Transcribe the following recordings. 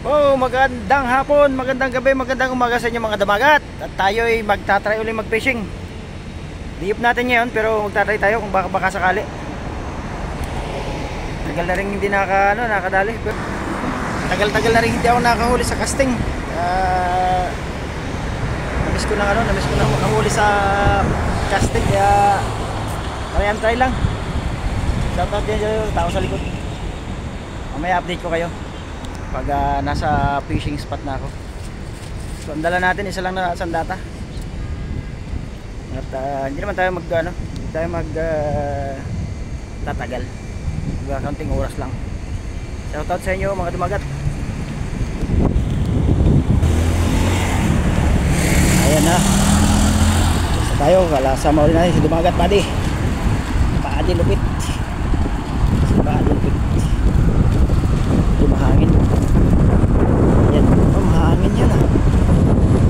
Oh, magandang hapon, magandang gabi, magandang umaga sa inyo mga damagat. At tayo ay magtatry ulit mag-fishing. Diyop natin ngayon pero magtatry tayo kung baka sakali. Tagal na rin hindi nakadali. Tagal na rin hindi ako nakahuli sa casting. Namiss ko na makahuli sa casting kaya try lang. Shoutout din sa tao sa likod. Mamaya update ko kayo pag nasa fishing spot na ako. So ang dala natin isa lang na sandata. At hindi naman tayo tatagal. Kaunting oras lang. Shoutout sa inyo mga dumagat. Ayan na. Basta tayo, sama ulit natin si dumagat buddy. Buddy lupit. Si buddy lupit. Mahangin. Yan, mahangin yan ah.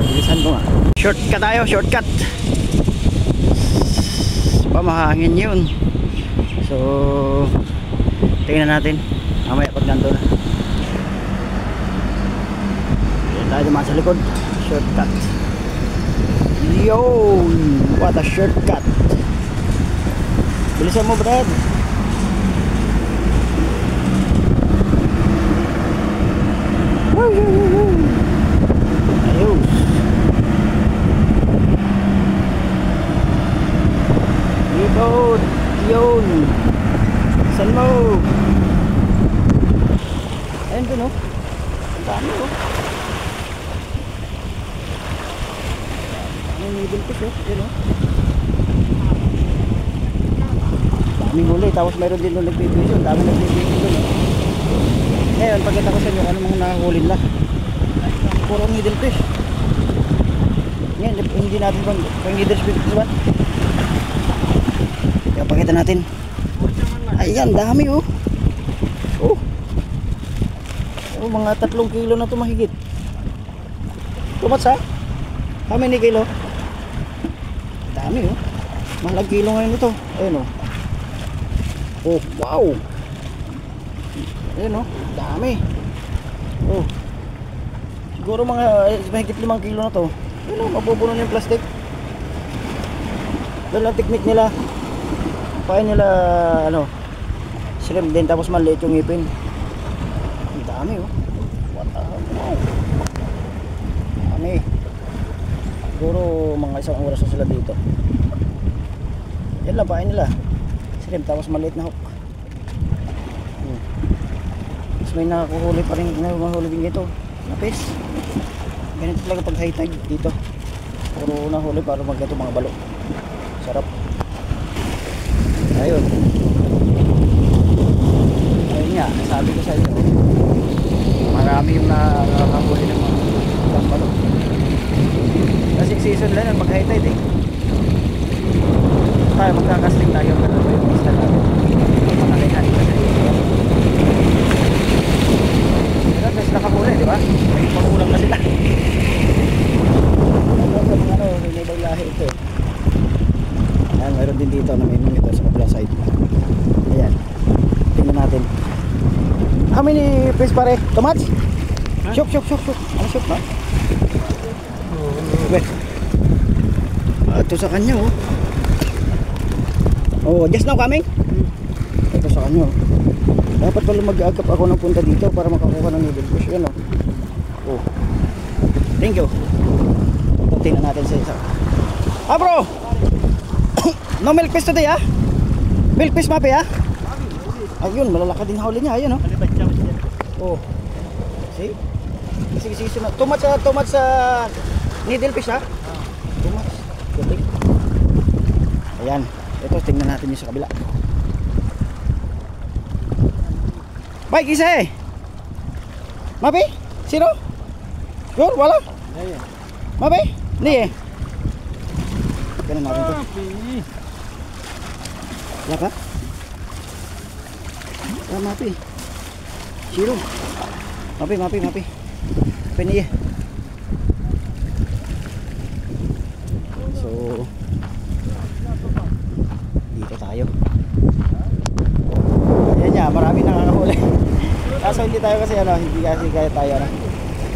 Bilisan ko nga. Shortcut tayo, shortcut. Mahangin yun. So tingnan natin mamaya pag nandun na. Yan tayo naman sa likod. Shortcut. Yo, what a shortcut. Bilisan mo Brad. Ayos. Yun, yun. Saan mo? Ayun dun oh. Ang dami oh. May middle fish oh. Yun oh. Daming huli. Tapos mayroon din nung nagbibigyo. Ang dami nagbibigyo dun oh. Ngayon, pagkita ko sa inyo ano mga nakahuli nila. Puro middle fish. Ngayon, hindi natin pang middle fish ba? Kaya pakita natin. Ayan, dami oh. Oh, mga 3 kilo na ito mahigit. Tumats ha? How many kilo? Dami oh. Mahalag kilo ngayon ito. Ayun oh. Oh, wow. Ayun oh, dami. Oh. Siguro mga mahigit 5 kilo na to. Ayun oh, mapupuno na yung plastic. Dahil ang technique nila, pain nila shrimp din tapos maliit yung ipin. Ang dami oh. What the hell? Wow. Dami. Siguro mga 1 oras na sila dito. Yan lang pain nila. Shrimp tapos maliit na hook. May nakakuhuli pa rin, nahuli din ito na fish. Ganito talaga pag high tide dito. Puro nahuli para magkato mga balo. Sarap. Ayun. Ayun nga, sabi ko sa inyo, marami yung nakakahuli ng mga balo. Kasi season lang pag high tide eh. Tayo magkakasting tayo pero yung isla natin. Makakainan kasi. Guys, nakahuli, di ba? May pangulang na sila. May ibang lahi ito. Ayan, mayroon din dito na may ito sa kabila side. Ayan, tingnan natin. How many fish pare? Tomats? Shook. Ano shook ba? Ito sa kanya oh. Oh, just now coming? Ito sa kanya oh. Dapat pala mag-agap ako ng punta dito para makakuha ng middle fish. Yan o. Oh. Thank you. Tingnan natin sa isa. Ah bro! No milk fish today ah? Milk fish mapi ah? Ayun, malalaka din huli niya. Ayun o. Oh. See? Sige sunod. Tumat sa needle fish ha? Tumat. Galing. Ayan. Ito, tingnan natin yung sa kabila. Mike, isa eh. Mapi? Sino? Sure, wala? Mapi? Hindi eh. Ganun natin ito. Wala ka? Ah, Mapi. Sino? Mapi. Mapi niya. So, dito tayo. Ayan niya, marami nakakahuli. Kaso hindi tayo kasi ano, hindi kasi kaya tayo ano.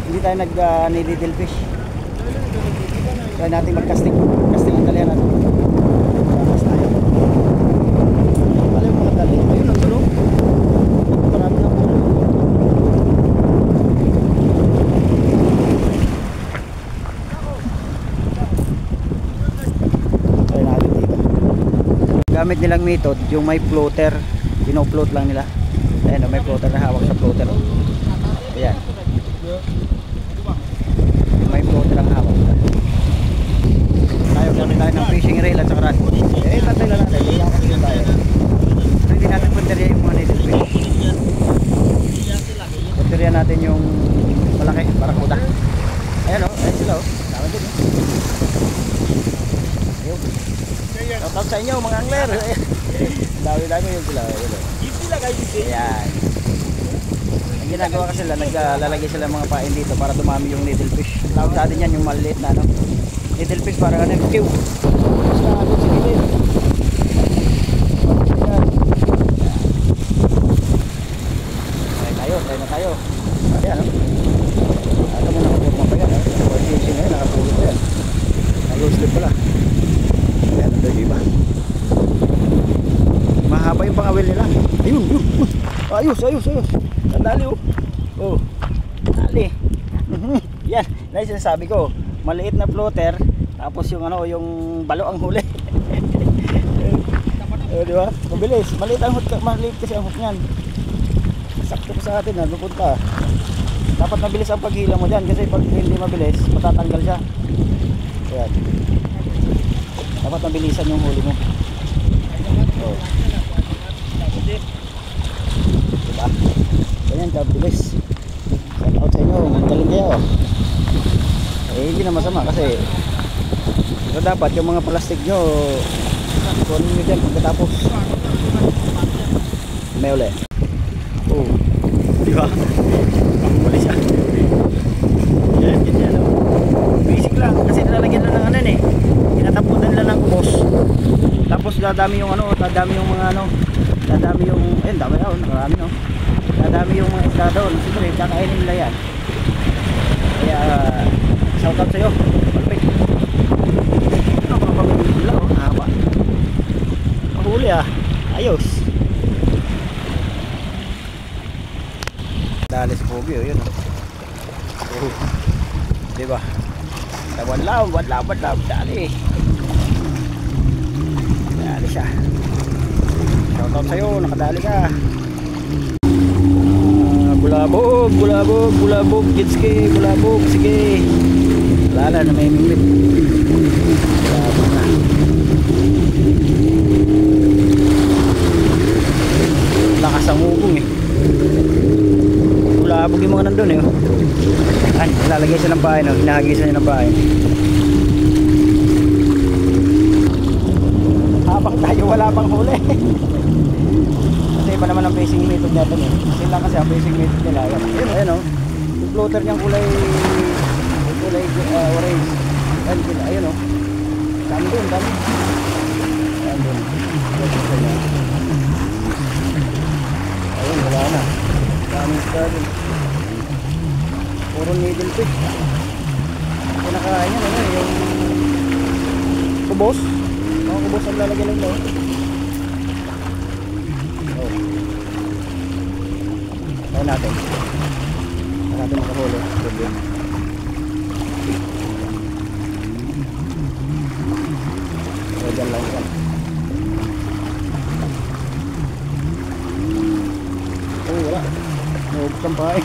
Hindi tayo nag needle fish. Try natin mag-casting. Casting ang dalihan natin. Tapos tayo. Alam mo mga dali. Ayun ang tulog. Marami na po. Try natin dito. Gamit nilang method, yung may floater. Pino-float lang nila. Ayan, may floater na hawak sa floater. Ayan. May floater ang hawak. Tayo, gamit tayo ng fishing rail at saka rod. Eh, tatay na natin. Pero hindi natin punteriya yung mga native fish. Punteriya natin yung malaki, barakuda. Ayan o, ayan sila o. Tama din o. Ayun. Shout out sa inyo mga angler. Dami-dami yun sila. Ayan. Ang ginagawa kasi sila, naglalagay sila mga pain dito para dumami yung needle fish. Tawag sa atin yan yung maliit na ano. Needle fish para ano yung kiw. Basta ano si gilid. Tayo na tayo. Ayan o. Ano mo nakapurma pa yan. Or fishing ngayon, nakapulot pa yan. Nag-low slip pala. Ayan ang dagi ba. Mahaba yung pangawil nila. Ayun, yun. Ayos. Sandali oh. Oh. Dali. Yan, dahil sinasabi ko, maliit na floater, tapos yung ano, yung balo ang huli. Di ba? Mabilis. Maliit kasi ang hook niyan. Sakto ko sa atin na pupunta. Dapat mabilis ang paghila mo diyan kasi pag hindi mabilis, matatanggal siya. Ayan. Dapat mabilisan yung huli mo. Oh. Diba? Ganyan kabilis. Shout out sa inyo, magaling kayo. Eh hindi na masama kasi ito dapat yung mga plastic nyo kunin nyo dyan pagkatapos. May uli. Oh, diba? Pangmuli siya. Yan, ganyan o. Basic lang kasi nilalagyan na ng ano eh. Tinatapunan nila ng kubos. Tapos dadami yung ano, dadami yung mga ano, dadami yung, ayun, dami na, marami no. Dadami yung mga isda doon. Siyempre, kakainin nila yan. Kaya, shout out sa'yo. Perfect. Ano, mga pamilya nila, oh, haba. Mahuli ah. Ayos. Dali si Pogi, oh, yun oh. Diba? Wadlaw, dali. Dali siya. Shout out sa'yo, nakadali ka. Bulabog, jetski, bulabog, sige. Lala na may mimit. Bulabog na. Lakas ang ugong eh. Bulabog yung mga nandun eh. Ay, lalagay siya ng bahay, no? Hinahagis niya ng bahay. Habang tayo wala pang huli. Kasi iba naman ang fishing method natin eh. Sila kasi ang fishing method nila. Ayan o. Yung floater niyang kulay orange. Ayun o. Dami doon, dami. Ayan doon. Ayun, wala na. Dami isda doon. Puro needle fish. Kung nakain yan, ano yung kubos. Mga kubos ang lalagyan lang daw. Tayo natin. Tayo natin makahuli. Problem. So, dyan lang yan. Oh, wala. Naubos ang pahay.